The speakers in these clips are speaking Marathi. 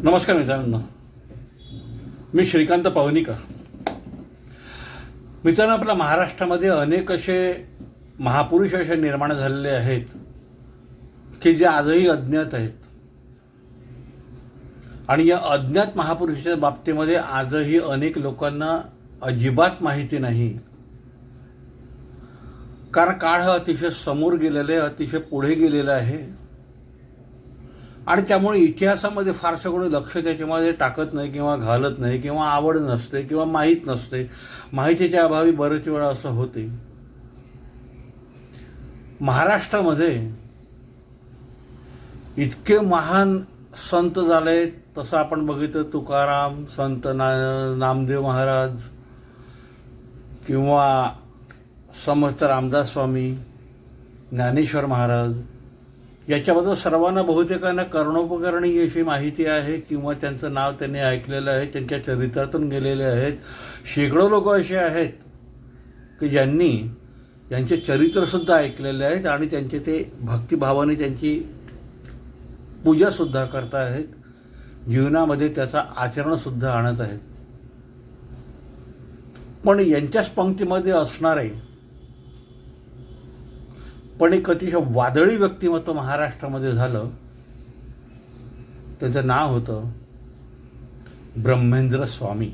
नमस्कार मित्रांनो, मी श्रीकांत पवनीकर. मित्रांनो, आपल्या महाराष्ट्रामध्ये अनेक असे महापुरुष असे निर्माण झालेले आहेत की जे आजही अज्ञात आहेत. आणि या अज्ञात महापुरुषाच्या बाबतीमध्ये आजही अनेक लोकांना अजिबात माहिती नाही. कारण काळ हा अतिशय समोर गेलेला आहे, अतिशय पुढे गेलेला आहे. आणि त्यामुळे इतिहासामध्ये फारसं कोणी लक्ष त्याच्यामध्ये टाकत नाही किंवा घालत नाही किंवा आवड नसते किंवा माहीत नसते. माहितीच्या अभावी बरेच वेळा असं होते. महाराष्ट्रामध्ये इतके महान संत झाले. तसं आपण बघितलं, तुकाराम, संत नामदेव महाराज किंवा समर्थ रामदास स्वामी, ज्ञानेश्वर महाराज, याच्याबद्दल सर्वांना बहुतेकांना कर्णोपकरणी अशी माहिती आहे किंवा त्यांचं नाव त्यांनी ऐकलेलं आहे, त्यांच्या चरित्रातून गेलेले आहेत. शेकडो लोक असे आहेत की ज्यांनी त्यांचे चरित्रसुद्धा ऐकलेले आहेत आणि त्यांचे ते भक्तिभावाने त्यांची पूजासुद्धा करत आहेत, जीवनामध्ये त्याचा आचरणसुद्धा आणत आहेत. पण यांच्याच पंक्तीमध्ये असणारे पण एक अतिशय वादळी व्यक्तिमत्व महाराष्ट्रामध्ये झालं. त्याचं नाव होतं ब्रह्मेंद्र स्वामी.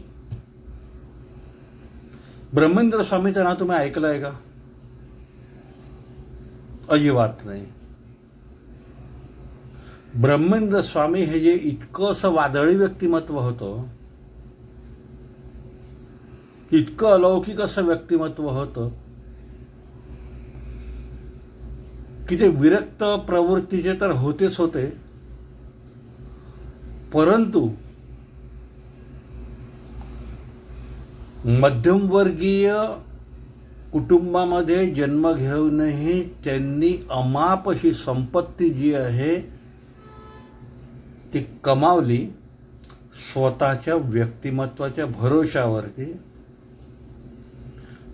ब्रह्मेंद्र स्वामीचं नाव तुम्ही ऐकलं आहे का? अजिबात नाही. ब्रह्मेंद्र स्वामी हे जे इतकं असं वादळी व्यक्तिमत्व होतं, इतकं अलौकिक असं व्यक्तिमत्व होतं की ते विरक्त प्रवृत्तीचे तर होतेच होते, परंतु मध्यमवर्गीय कुटुंबामध्ये जन्म घेऊनही त्यांनी अमाप अशी संपत्ती जी आहे ती कमावली स्वतःच्या व्यक्तिमत्वाच्या भरोशावरती.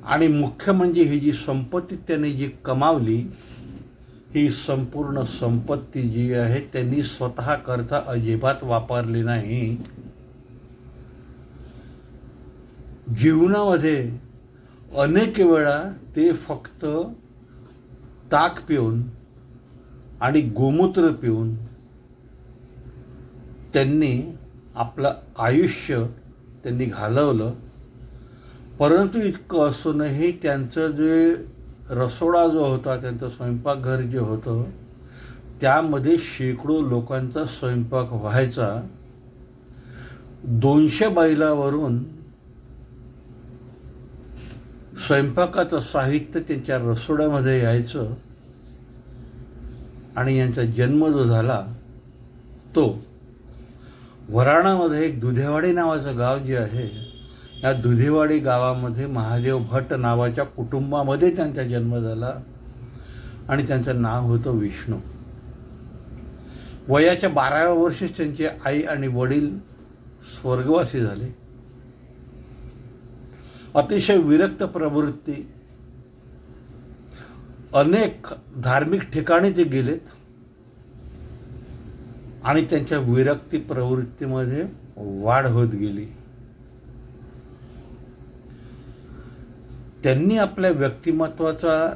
आणि मुख्य म्हणजे ही जी संपत्ती त्यांनी जी कमावली, ही संपूर्ण संपत्ती जी आहे त्यांनी स्वतः करता अजिबात वापरली नाही. जीवनामध्ये अनेक वेळा ते फक्त ताक पिऊन आणि गोमूत्र पिऊन त्यांनी आपलं आयुष्य त्यांनी घालवलं. परंतु इतकं असूनही त्यांचं जे रसोडा जो होता, त्यांचं स्वयंपाकघर जे होतं, त्यामध्ये शेकडो लोकांचा स्वयंपाक व्हायचा. 200 बैलावरून स्वयंपाकाचं साहित्य त्यांच्या रसोड्यामध्ये यायचं. आणि यांचा जन्म जो झाला तो वराणामध्ये एक दुधेवाडी नावाचं गाव जे आहे, या दुधेवाडी गावामध्ये महादेव भट्ट नावाच्या कुटुंबामध्ये त्यांचा जन्म झाला आणि त्यांचं नाव होतं विष्णू. वयाच्या 12व्या वर्षीच त्यांचे आई आणि वडील स्वर्गवासी झाले. अतिशय विरक्त प्रवृत्ती, अनेक धार्मिक ठिकाणी ते गेलेत आणि त्यांच्या विरक्ती प्रवृत्तीमध्ये वाढ होत गेली. त्यांनी आपल्या व्यक्तिमत्वाचा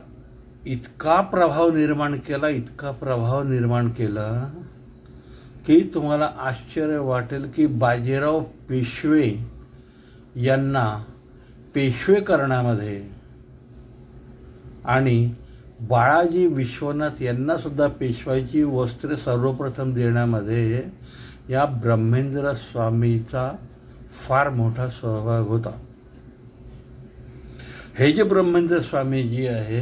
इतका प्रभाव निर्माण केला की तुम्हाला आश्चर्य वाटेल की बाजीराव पेशवे यांना पेशवे करण्यामध्ये आणि बाळाजी विश्वनाथ यांना सुद्धा पेशवाईची वस्त्रे सर्वप्रथम देण्यामध्ये या ब्रह्मेंद्र स्वामीचा फार मोठा सहभाग होता. हे जे ब्रह्मेंद्र स्वामी जी आहे,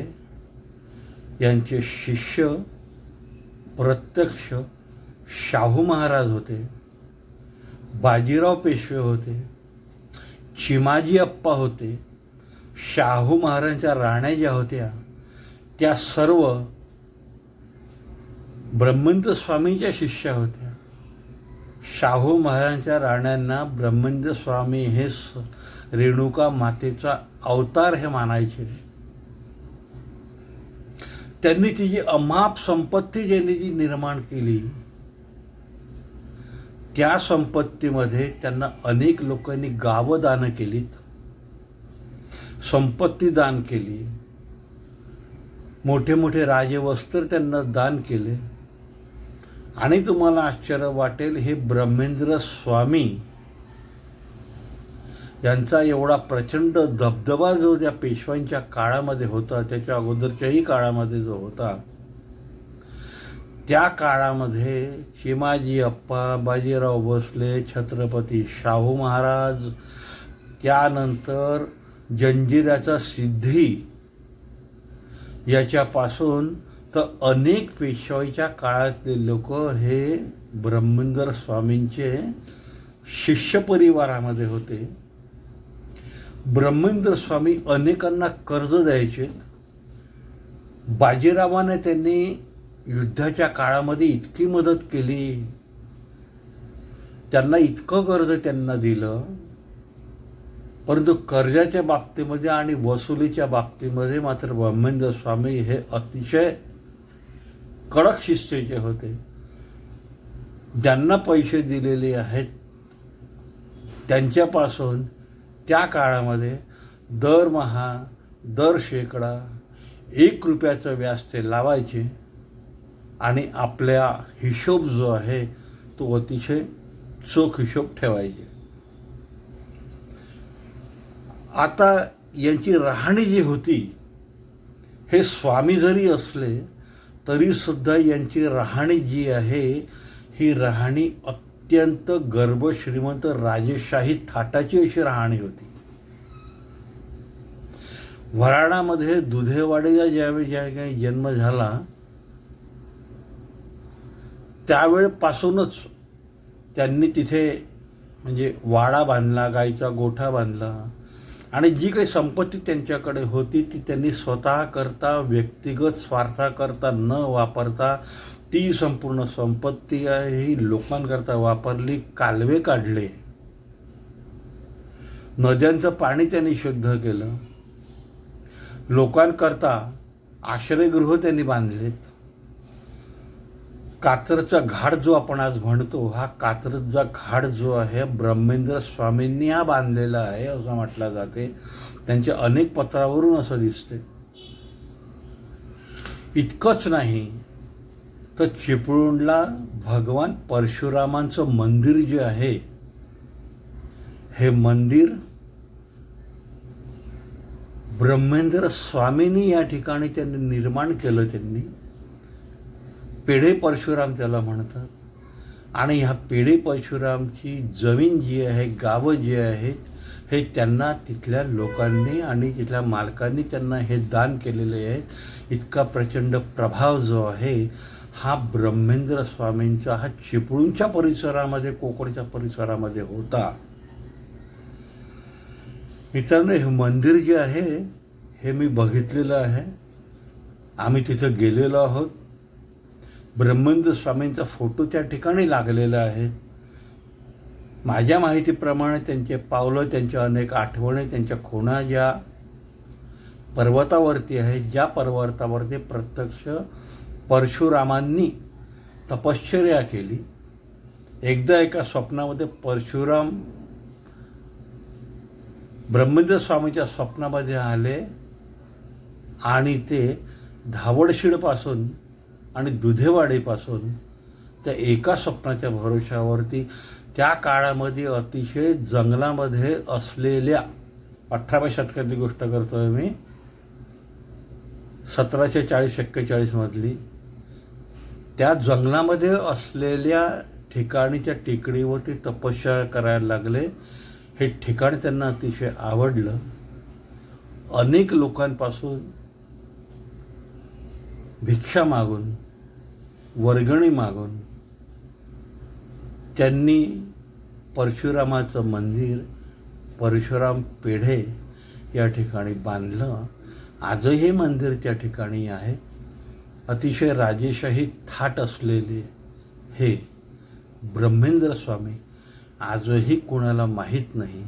यांचे शिष्य प्रत्यक्ष शाहू महाराज होते, बाजीराव पेशवे होते, चिमाजी अप्पा होते. शाहू महाराजांच्या राण्या ज्या होत्या त्या सर्व ब्रह्मेंद्र स्वामींच्या शिष्या होत्या. शाहू महाराजांच्या राण्यांना ब्रह्मेंद्र स्वामी हे रेणुका मातेचा अवतार हे मानायचे. त्यांनी ती जी अमाप संपत्ती ज्यांनी जी निर्माण केली त्या संपत्तीमध्ये त्यांना अनेक लोकांनी गावं दान केलीत, संपत्ती दान केली, मोठे मोठे राजवस्त्र त्यांना दान केले. आणि तुम्हाला आश्चर्य वाटेल, हे ब्रह्मेंद्र स्वामी यांचा एवढा प्रचंड दबदबा जो त्या पेशव्यांच्या काळामध्ये होता, त्याच्या अगोदरच्याही काळामध्ये जो होता, त्या काळामध्ये चिमाजी अप्पा, बाजीराव भोसले, छत्रपती शाहू महाराज, त्यानंतर जंजिऱ्याचा सिद्धी, याच्यापासून तर अनेक पेशवाईच्या काळातले लोक हे ब्रह्मेंद्र स्वामींचे शिष्य परिवारामध्ये होते. ब्रह्मेंद्र स्वामी अनेकांना कर्ज द्यायचे. बाजीरावाने त्यांनी युद्धाच्या काळामध्ये इतकी मदत केली, त्यांना इतकं कर्ज त्यांना दिलं, परंतु कर्जाच्या बाबतीमध्ये आणि वसुलीच्या बाबतीमध्ये मात्र ब्रह्मेंद्र स्वामी हे अतिशय कडक शिस्तीचे होते. ज्यांना पैसे दिलेले आहेत त्यांच्यापासून त्या काळामध्ये दरमहा, दर शेकडा 1 रुपयाचं व्याज ते लावायचे आणि आपल्या हिशोब जो आहे तो अतिशय चोख हिशोब ठेवायचे. आता यांची राहणी जी होती, हे स्वामी जरी असले तरीसुद्धा यांची राहणी जी आहे, ही राहणी अत्यंत गर्भ श्रीमंत राजेशाही थाटाची अशी राहणी होती. वऱ्हाडामध्ये दुधेवाडीला ज्यावेळी जन्म झाला त्यावेळेपासूनच त्यांनी तिथे म्हणजे वाडा बांधला, गाईचा गोठा बांधला आणि जी काही संपत्ती त्यांच्याकडे होती ती त्यांनी स्वतः करता, व्यक्तिगत स्वार्थाकरता न वापरता ती संपूर्ण संपत्ती आहे ही लोकांकरता वापरली. कालवे काढले, नद्यांचं पाणी त्यांनी शुद्ध केलं, लोकांकरता आश्रयगृह त्यांनी बांधलेत. कात्रजचा घाट जो आपण आज म्हणतो, हा कात्रजचा घाट जो आहे ब्रह्मेंद्र स्वामींनी हा बांधलेला आहे असं म्हटलं जाते. त्यांच्या अनेक पत्रावरून असं दिसते. इतकंच नाही तर चिपळूणला भगवान परशुरामांचं मंदिर जे आहे, हे मंदिर ब्रह्मेंद्र स्वामींनी या ठिकाणी त्यांनी निर्माण केलं. त्यांनी पेढे परशुराम त्याला म्हणतात. आणि ह्या पेढे परशुरामची जमीन जी आहे, गावं जी आहेत, हे त्यांना तिथल्या लोकांनी आणि तिथल्या मालकांनी त्यांना हे दान केलेले आहेत. इतका प्रचंड प्रभाव जो आहे हा ब्रह्मेंद्र स्वामींचा हा चिपळूणच्या परिसरामध्ये, कोकणच्या परिसरामध्ये होता. मित्रांनो, हे मंदिर जे आहे हे मी बघितलेलं आहे, आम्ही तिथं गेलेलो आहोत. ब्रह्मेंद्र स्वामींचा फोटो त्या ठिकाणी लागलेला आहे. माझ्या माहितीप्रमाणे त्यांचे पावलं, त्यांच्या अनेक आठवणी, त्यांच्या खुणा ज्या पर्वतावरती आहेत, ज्या पर्वतावरती प्रत्यक्ष परशुरामांनी तपश्चर्या केली. एकदा एका स्वप्नामध्ये परशुराम ब्रह्मेंद्र स्वामीच्या स्वप्नामध्ये आले आणि ते धावडशीडपासून आणि दुधेवाडीपासून त्या एका स्वप्नाच्या भरोशावरती त्या काळामध्ये अतिशय जंगलामध्ये असलेल्या, 18व्या शतकातली गोष्ट करतोय मी, 1740-41 मधली, त्या जंगलामध्ये असलेल्या ठिकाणीच्या टेकडीवरती तपश्चर्या करायला लागले. हे ठिकाण त्यांना अतिशय आवडलं. अनेक लोकांपासून भिक्षा मागून, वर्गणी मागून त्यांनी परशुरामाचं मंदिर, परशुराम पेढे या ठिकाणी बांधलं. आजही हे मंदिर त्या ठिकाणी आहे. अतिशय राजेशाही थाट असलेले हे ब्रह्मेंद्र स्वामी आजही कोणाला माहीत नाही.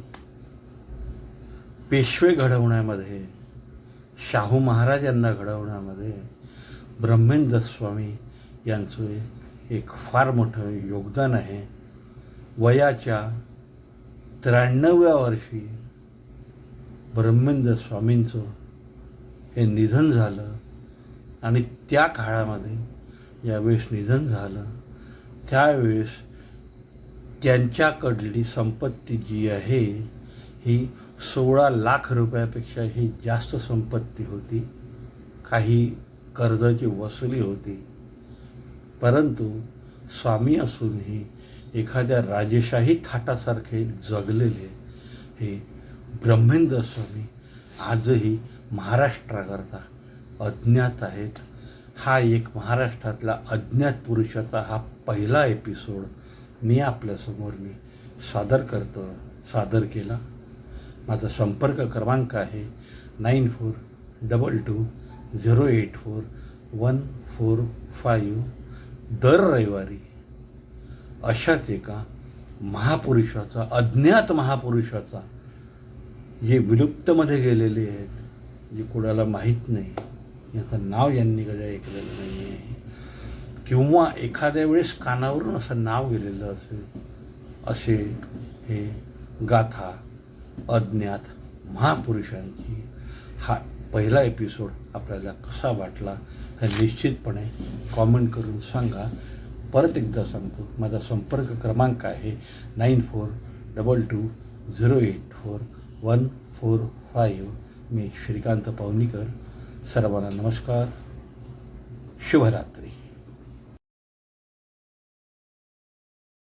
पेशवे घडवण्यामध्ये, शाहू महाराजांना घडवण्यामध्ये ब्रह्मेंद्र स्वामी यांचं एक फार मोठं योगदान आहे. वयाच्या 93व्या वर्षी ब्रह्मेंद्र स्वामींचं हे निधन झालं. आणि त्या काळामध्ये ज्यावेळेस निधन झालं त्यावेळेस त्यांच्याकडली संपत्ती जी आहे ही 16 लाख रुपयापेक्षा ही जास्त संपत्ती होती. काही कर्जाची वसुली होती. परंतु स्वामी असूनही एखाद्या राजेशाही थाटासारखे जगलेले हे ब्रह्मेंद्र स्वामी आजही महाराष्ट्राकरता अज्ञात आहेत. हा एक महाराष्ट्रातला अज्ञात पुरुषाचा हा पहिला एपिसोड मी आपल्यासमोर सादर केला. माझा संपर्क क्रमांक आहे 9422084145. दर रविवारी अशाच एका महापुरुषाचा, अज्ञात महापुरुषाचा, जे विलुप्तमध्ये गेलेले आहेत, जे कोणाला माहीत नाही, याचं नाव यांनी कधी ऐकलेलं नाही आहे, किंवा एखाद्या वेळेस कानावरून असं नाव गेलेलं असेल, असे हे गाथा अज्ञात महापुरुषांची हा पहिला एपिसोड आपल्याला कसा वाटला हे निश्चितपणे कॉमेंट करून सांगा. परत एकदा सांगतो, माझा संपर्क क्रमांक आहे 9422084145. मी श्रीकांत पवनीकर. सर्वांना नमस्कार. शुभरात्री.